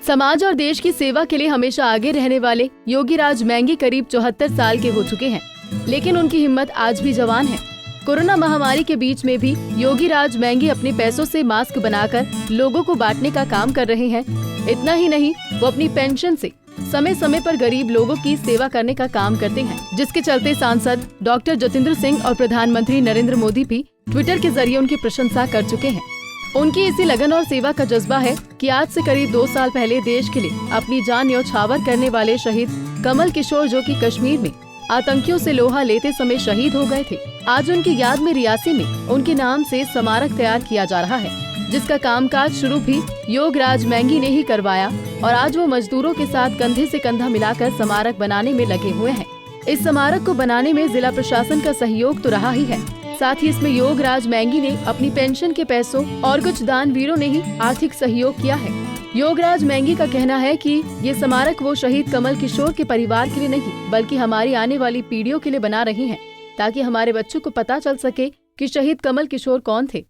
समाज और देश की सेवा के लिए हमेशा आगे रहने वाले योगीराज मैंगी करीब 74 साल के हो चुके हैं, लेकिन उनकी हिम्मत आज भी जवान है। कोरोना महामारी के बीच में भी योगीराज मैंगी अपने पैसों से मास्क बनाकर लोगों को बांटने का काम कर रहे हैं। इतना ही नहीं, वो अपनी पेंशन से समय समय पर गरीब लोगों की सेवा करने का काम करते हैं, जिसके चलते सांसद डॉक्टर जतिंद्र सिंह और प्रधानमंत्री नरेंद्र मोदी भी ट्विटर के जरिए उनकी प्रशंसा कर चुके हैं। उनकी इसी लगन और सेवा का जज्बा है कि आज से करीब 2 साल पहले देश के लिए अपनी जान न्यौछावर करने वाले शहीद कमल किशोर, जो कि कश्मीर में आतंकियों से लोहा लेते समय शहीद हो गए थे, आज उनकी याद में रियासी में उनके नाम से स्मारक तैयार किया जा रहा है, जिसका कामकाज शुरू भी योगराज मैंगी ने ही करवाया और आज वो मजदूरों के साथ कंधे से कंधा मिलाकर स्मारक बनाने में लगे हुए हैं। इस स्मारक को बनाने में जिला प्रशासन का सहयोग तो रहा ही है, साथ ही इसमें योगराज मैंगी ने अपनी पेंशन के पैसों और कुछ दानवीरों ने ही आर्थिक सहयोग किया है। योगराज मैंगी का कहना है कि ये स्मारक वो शहीद कमल किशोर के परिवार के लिए नहीं, बल्कि हमारी आने वाली पीढ़ियों के लिए बना रही हैं, ताकि हमारे बच्चों को पता चल सके कि शहीद कमल किशोर कौन थे।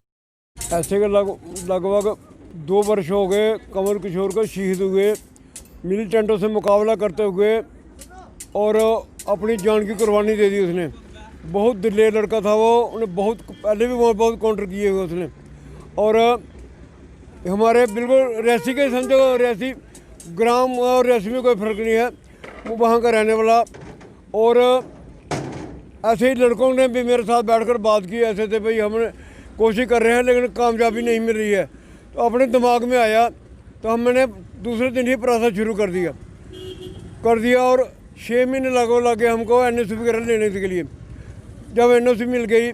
ऐसे लगभग 2 वर्ष हो गए कमल किशोर को शहीद हुए, मिलिटेंटों से मुकाबला करते हुए, और अपनी जान की कुर्बानी दे दी उसने। बहुत दिलेर लड़का था वो, उन्हें बहुत पहले भी बहुत काउंटर किए हुए उसने। और हमारे बिल्कुल रियासी के समझो, रियासी ग्राम और रियासी में कोई फ़र्क नहीं है, वो वहाँ का रहने वाला। और ऐसे ही लड़कों ने भी मेरे साथ बैठकर बात की, ऐसे थे भाई हम कोशिश कर रहे हैं लेकिन कामयाबी नहीं मिल रही है। तो अपने दिमाग में आया तो मैंने दूसरे दिन ही प्रोसेस शुरू कर दिया और 6 महीने लगे हमको NOC वगैरह लेने के लिए। जब NOC मिल गई,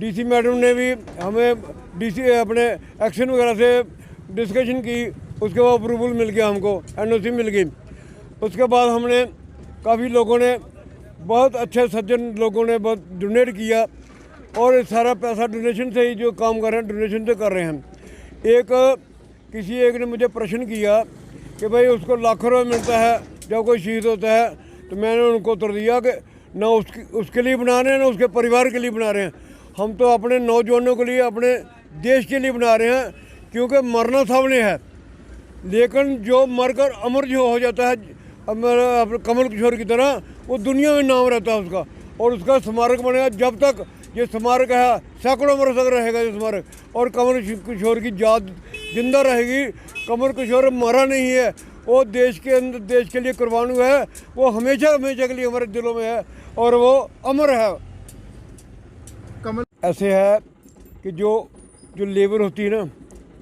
DC मैडम ने भी हमें DC अपने एक्शन वगैरह से डिस्कशन की, उसके बाद अप्रूवल मिल गया, हमको NOC मिल गई। उसके बाद हमने काफ़ी लोगों ने, बहुत अच्छे सज्जन लोगों ने बहुत डोनेट किया, और सारा पैसा डोनेशन से ही जो काम कर रहे हैं, डोनेशन से कर रहे हैं। किसी एक ने मुझे प्रश्न किया कि भाई उसको लाखों रुपये मिलता है जब कोई शहीद होता है, तो मैंने उनको उत्तर दिया कि ना उसके लिए बना रहे हैं, ना उसके परिवार के लिए बना रहे हैं। हम तो अपने नौजवानों के लिए, अपने देश के लिए बना रहे हैं, क्योंकि मरना सामने है, लेकिन जो मरकर अमर जो हो जाता है कमल किशोर की तरह, वो दुनिया में नाम रहता है उसका, और उसका स्मारक बनेगा। जब तक ये स्मारक है, सैकड़ों वर्ष तक रहेगा ये स्मारक, और कमल किशोर की याद जिंदा रहेगी। कमल किशोर मरा नहीं है, वो देश के अंदर, देश के लिए कुर्बान हुआ है, वो हमेशा हमेशा के लिए हमारे दिलों में है, और वो अमर है। कमल ऐसे है कि जो लेबर होती है ना,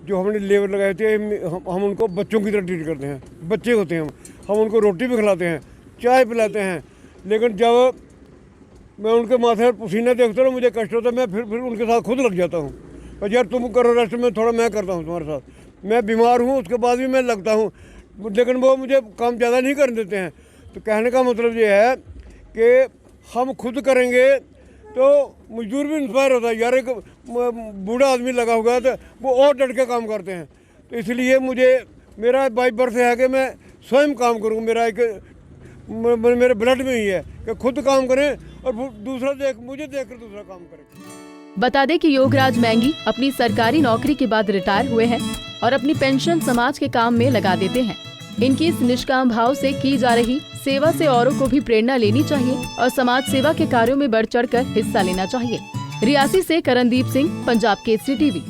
जो हमने लेबर लगाई होती है, हम उनको बच्चों की तरह ट्रीट करते हैं। बच्चे होते हैं हम उनको रोटी भी खिलाते हैं, चाय पिलाते हैं, लेकिन जब मैं उनके माथे पर पसीना देखता हूँ, मुझे कष्ट होता है, मैं फिर उनके साथ खुद लग जाता हूँ। पर यार तुम करो रेस्ट में, थोड़ा मैं करता हूँ तुम्हारे साथ। मैं बीमार हूँ, उसके बाद भी मैं लगता हूँ, लेकिन वो मुझे काम ज़्यादा नहीं करने देते हैं। तो कहने का मतलब ये है कि हम खुद करेंगे तो मजदूर भी इंस्पायर होता है। यार एक बूढ़ा आदमी लगा हुआ है तो वो और डट के काम करते हैं। तो इसलिए मेरा बाई बर्थ है कि मैं स्वयं काम करूँ, मेरे ब्लड में ही है कि खुद काम करें और मुझे देखकर दूसरा काम करे। बता दें कि योगराज मैंगी अपनी सरकारी नौकरी के बाद रिटायर हुए हैं और अपनी पेंशन समाज के काम में लगा देते हैं। इनकी इस निष्काम भाव से की जा रही सेवा से औरों को भी प्रेरणा लेनी चाहिए और समाज सेवा के कार्यों में बढ़ चढ़कर हिस्सा लेना चाहिए। रियासी से करणदीप सिंह, पंजाब केसरी TV।